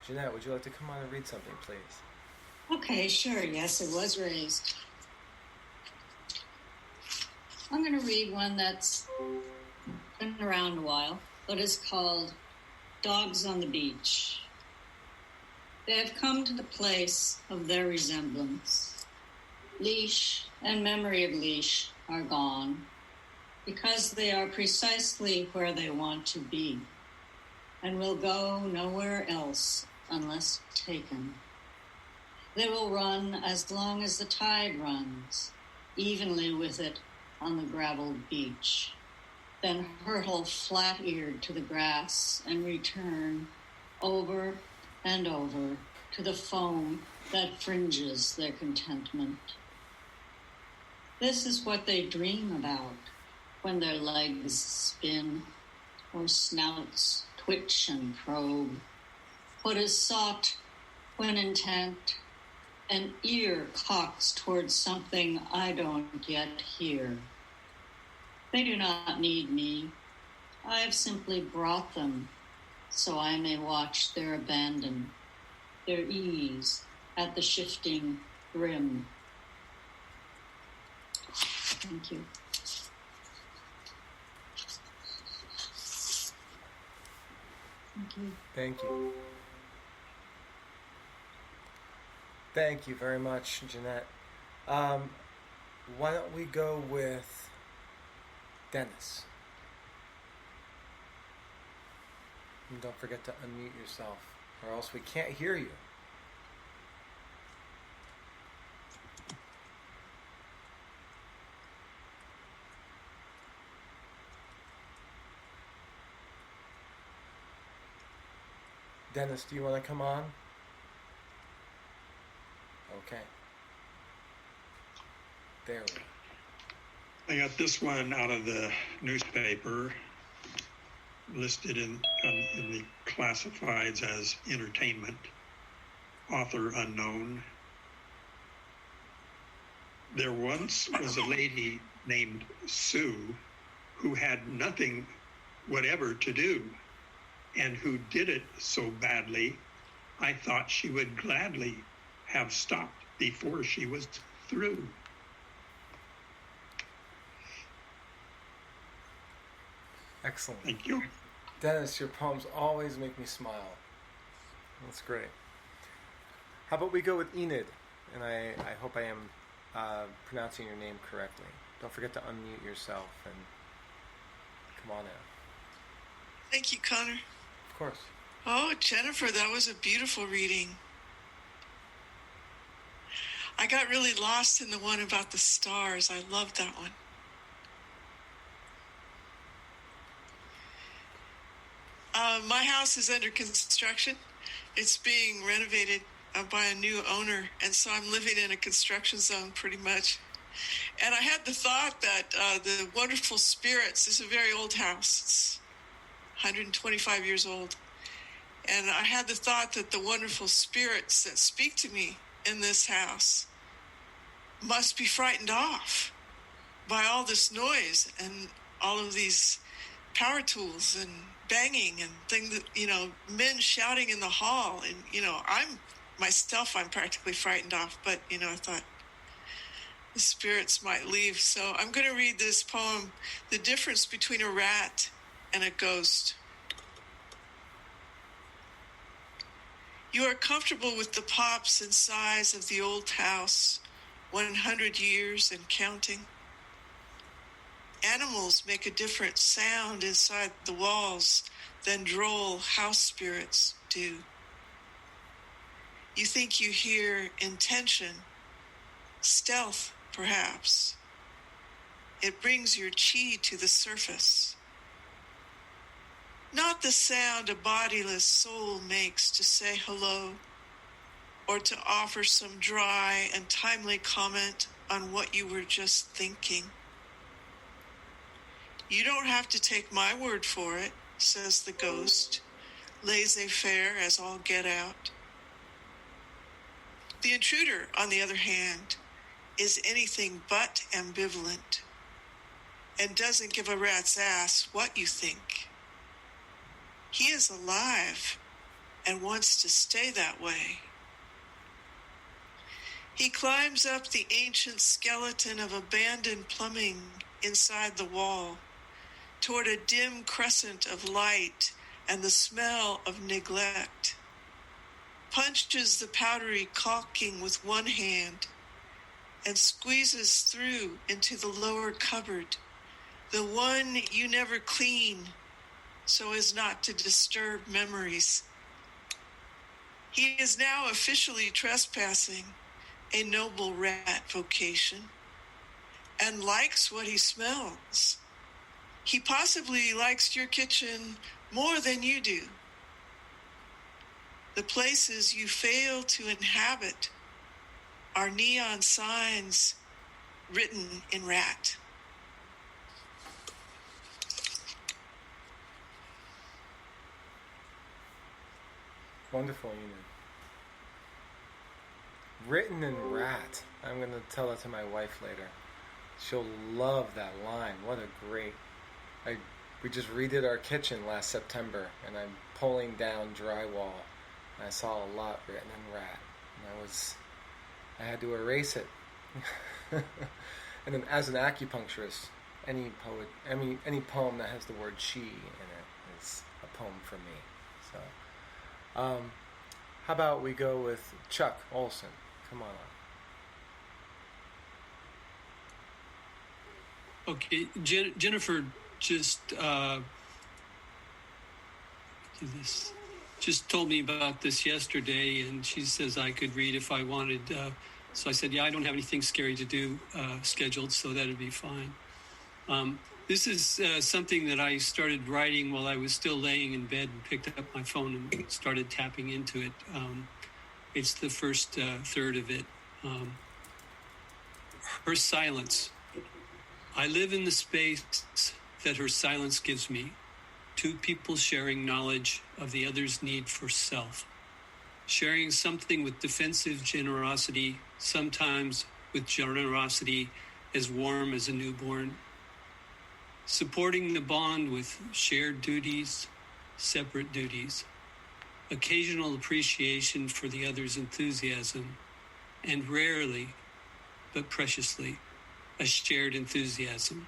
Jeanette, would you like to come on and read something, please? Okay, sure. Yes, it was raised. I'm going to read one that's been around a while, but is called Dogs on the Beach. They have come to the place of their resemblance. Leash and memory of leash are gone because they are precisely where they want to be and will go nowhere else unless taken. They will run as long as the tide runs, evenly with it on the graveled beach, then hurtle flat-eared to the grass and return over and over to the foam that fringes their contentment. This is what they dream about when their legs spin or snouts twitch and probe. What is sought when intent, an ear cocks towards something I don't yet hear. They do not need me. I have simply brought them so I may watch their abandon, their ease at the shifting brim. Thank you. Thank you. Thank you. Thank you very much, Jeanette. Why don't we go with Dennis? And don't forget to unmute yourself, or else we can't hear you. Dennis, do you want to come on? Okay. There we go. I got this one out of the newspaper, listed in the classifieds as entertainment, author unknown. There once was a lady named Sue who had nothing whatever to do, and who did it so badly, I thought she would gladly have stopped before she was through. Excellent. Thank you. Dennis, your poems always make me smile. That's great. How about we go with Enid? And I hope I am pronouncing your name correctly. Don't forget to unmute yourself and come on out. Thank you, Connor. Of course. Oh, Jennifer, that was a beautiful reading. I got really lost in the one about the stars. I loved that one. My house is under construction. It's being renovated by a new owner, and so I'm living in a construction zone pretty much. And I had the thought that the Wonderful Spirits is a very old house. It's 125 years old. And I had the thought that the wonderful spirits that speak to me in this house must be frightened off by all this noise and all of these power tools and banging and things that, men shouting in the hall. And, I'm practically frightened off, but, I thought the spirits might leave. So I'm going to read this poem, The Difference Between a Rat and a Ghost. You are comfortable with the pops and sighs of the old house, 100 years and counting. Animals make a different sound inside the walls than droll house spirits do. You think you hear intention, stealth perhaps. It brings your chi to the surface. Not the sound a bodiless soul makes to say hello or to offer some dry and timely comment on what you were just thinking. You don't have to take my word for it, says the ghost, laissez-faire as all get out. The intruder, on the other hand, is anything but ambivalent and doesn't give a rat's ass what you think. He is alive and wants to stay that way. He climbs up the ancient skeleton of abandoned plumbing inside the wall toward a dim crescent of light and the smell of neglect, punches the powdery caulking with one hand, and squeezes through into the lower cupboard, the one you never clean so as not to disturb memories. He is now officially trespassing a noble rat vocation and likes what he smells. He possibly likes your kitchen more than you do. The places you fail to inhabit are neon signs written in rat. Wonderful, Enid. Written in rat. I'm going to tell that to my wife later. She'll love that line. What a great... We just redid our kitchen last September, and I'm pulling down drywall, and I saw a lot written in rat. And I had to erase it. And then as an acupuncturist, any poem that has the word she in it is a poem for me. So, how about we go with Chuck Olson? Come on up. Okay, Jennifer just told me about this yesterday, and she says I could read if I wanted. So I said, yeah, I don't have anything scary to do scheduled, so that'd be fine. This is something that I started writing while I was still laying in bed and picked up my phone and started tapping into it. It's the first third of it. Her silence. I live in the space that her silence gives me. Two people sharing knowledge of the other's need for self. Sharing something with defensive generosity, sometimes with generosity as warm as a newborn. Supporting the bond with shared duties, separate duties. Occasional appreciation for the other's enthusiasm, and rarely, but preciously, a shared enthusiasm.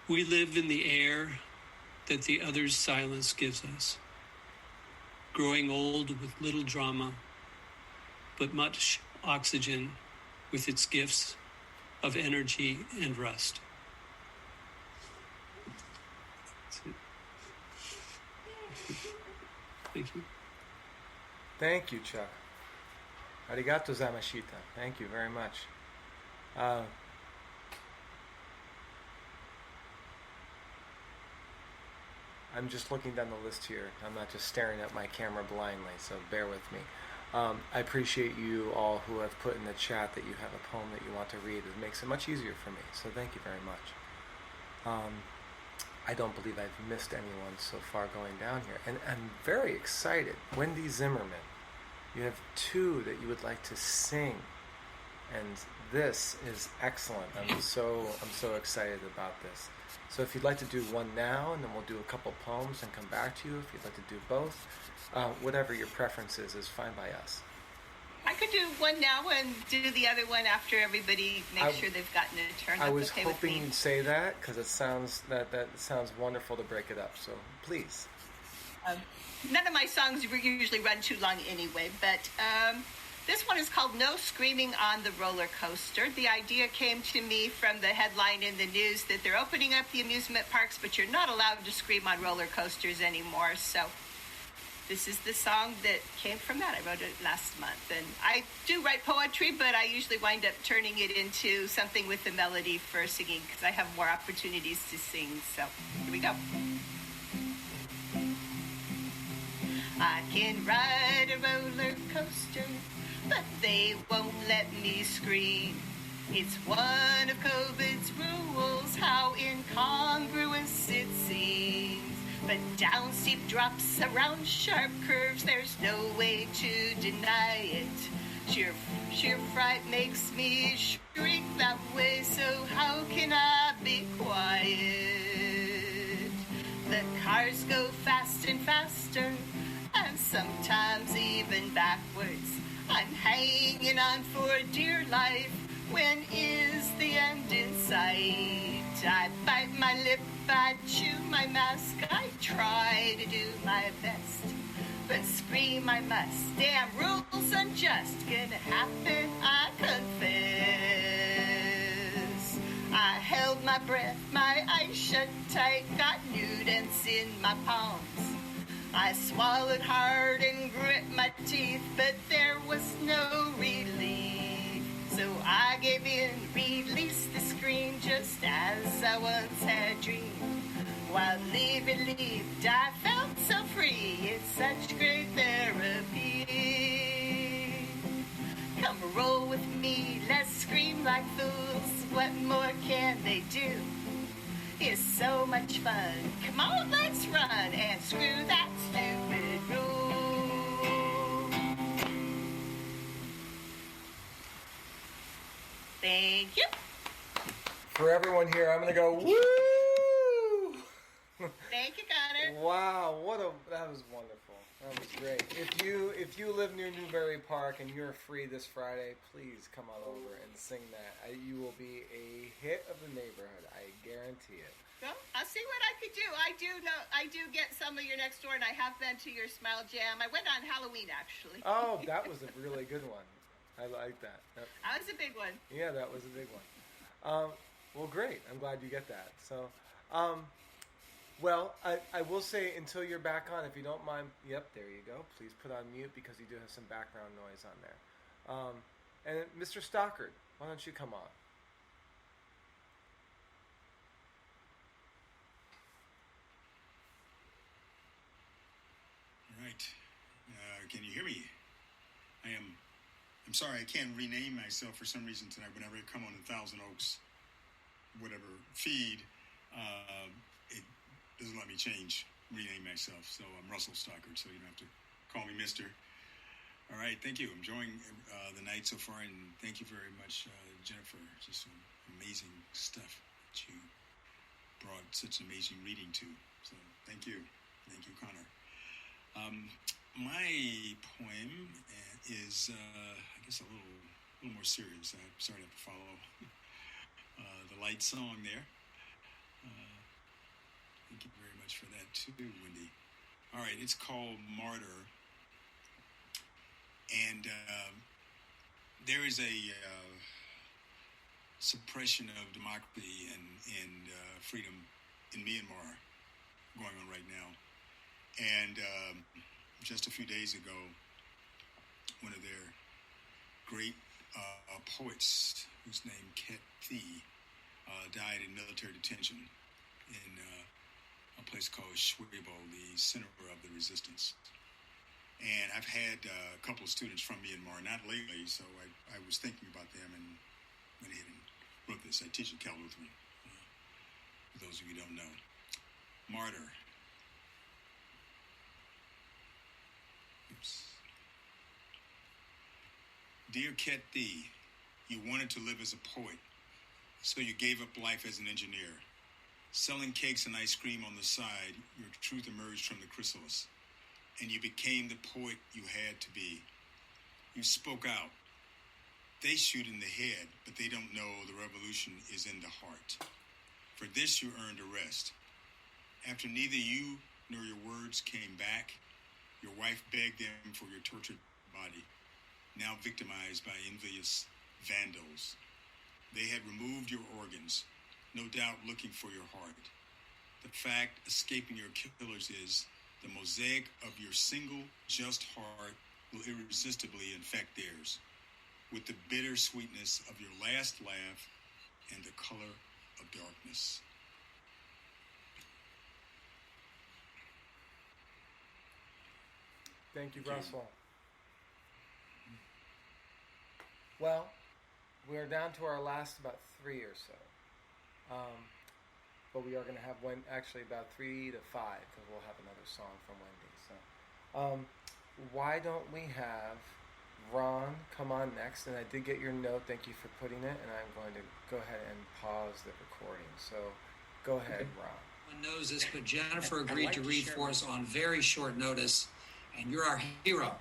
We live in the air that the other's silence gives us, growing old with little drama, but much oxygen with its gifts of energy and rust. That's it. Thank you. Thank you, Chuck. Arigato zamashita. Thank you very much. I'm just looking down the list here. I'm not just staring at my camera blindly, so bear with me. I appreciate you all who have put in the chat that you have a poem that you want to read. It makes it much easier for me, so thank you very much. I don't believe I've missed anyone so far going down here. And I'm very excited. Wendy Zimmerman, you have two that you would like to sing. And this is excellent. I'm so excited about this. So if you'd like to do one now, and then we'll do a couple poems and come back to you. If you'd like to do both, whatever your preference is fine by us. I could do one now and do the other one after everybody makes sure they've gotten a turn. I was hoping you'd say that because it sounds that sounds wonderful to break it up. So please. None of my songs usually run too long anyway, but this one is called No Screaming on the Roller Coaster. The idea came to me from the headline in the news that they're opening up the amusement parks, but you're not allowed to scream on roller coasters anymore. So this is the song that came from that. I wrote it last month. And I do write poetry, but I usually wind up turning it into something with a melody for singing because I have more opportunities to sing. So here we go. I can ride a roller coaster, but they won't let me scream. It's one of COVID's rules, how incongruous it seems. But down steep drops, around sharp curves, there's no way to deny it. Sheer fright makes me shriek that way, so how can I be quiet? The cars go fast and faster, sometimes even backwards. I'm hanging on for dear life. When is the end in sight? I bite my lip, I chew my mask, I try to do my best, but scream I must. Damn rules unjust, gonna happen, I confess. I held my breath, my eyes shut tight, got nudents in my palms. I swallowed hard and grit my teeth, but there was no relief. So I gave in, released the scream, just as I once had dreamed. While relieved, I felt so free. It's such great therapy. Come roll with me, let's scream like fools. What more can they do? It's so much fun. Come on, let's run and screw that stupid rule. Thank you. For everyone here, I'm going to go, woo! Thank you, Connor. Wow, that was wonderful. That was great. If you live near Newbury Park and you're free this Friday, please come on over and sing that. You will be a hit of the neighborhood. I guarantee it. Well, I'll see what I could do. I do get some of your next door, and I have been to your Smile Jam. I went on Halloween, actually. Oh, that was a really good one. I like that. That was a big one. Yeah, that was a big one. Well, great. I'm glad you get that. So, well, I will say, until you're back on, if you don't mind, yep, there you go. Please put on mute because you do have some background noise on there. And Mr. Stockard, why don't you come on? All right. Can you hear me? I'm sorry, I can't rename myself for some reason tonight. Whenever I come on the Thousand Oaks, whatever feed, it doesn't let me rename myself. So I'm Russell Stockard, so you don't have to call me Mister. All right, thank you. I'm enjoying the night so far, and thank you very much, Jennifer. Just some amazing stuff that you brought such amazing reading to. So thank you. Thank you, Connor. My poem is, I guess, a little more serious. I'm sorry to have to follow the light song there. Thank you very much for that too, Wendy. All right, it's called Martyr. And there is a suppression of democracy and freedom in Myanmar going on right now. And just a few days ago, one of their great poets, whose name Ket Thi, died in military detention in a place called Shwebo, the center of the resistance. And I've had a couple of students from Myanmar, not lately, so I was thinking about them and went ahead and wrote this. I teach at Cal Lutheran, for those of you who don't know. Martyr. Oops. Dear Ket Thi, you wanted to live as a poet, so you gave up life as an engineer. Selling cakes and ice cream on the side, your truth emerged from the chrysalis, and you became the poet you had to be. You spoke out. They shoot in the head, but they don't know the revolution is in the heart. For this you earned a rest. After neither you nor your words came back, your wife begged them for your tortured body, now victimized by envious vandals. They had removed your organs, no doubt looking for your heart. The fact escaping your killers is the mosaic of your single, just heart will irresistibly infect theirs, with the bitter sweetness of your last laugh and the color of darkness. Thank you, Russell. Well, we're down to our last about 3 or so. But we are going to have one, actually about 3 to 5, because we'll have another song from Wendy. So, why don't we have Ron come on next? And I did get your note. Thank you for putting it. And I'm going to go ahead and pause the recording. So, go ahead, Ron. Everyone knows this, but Jennifer agreed to read for us on very short notice. and you're our hero.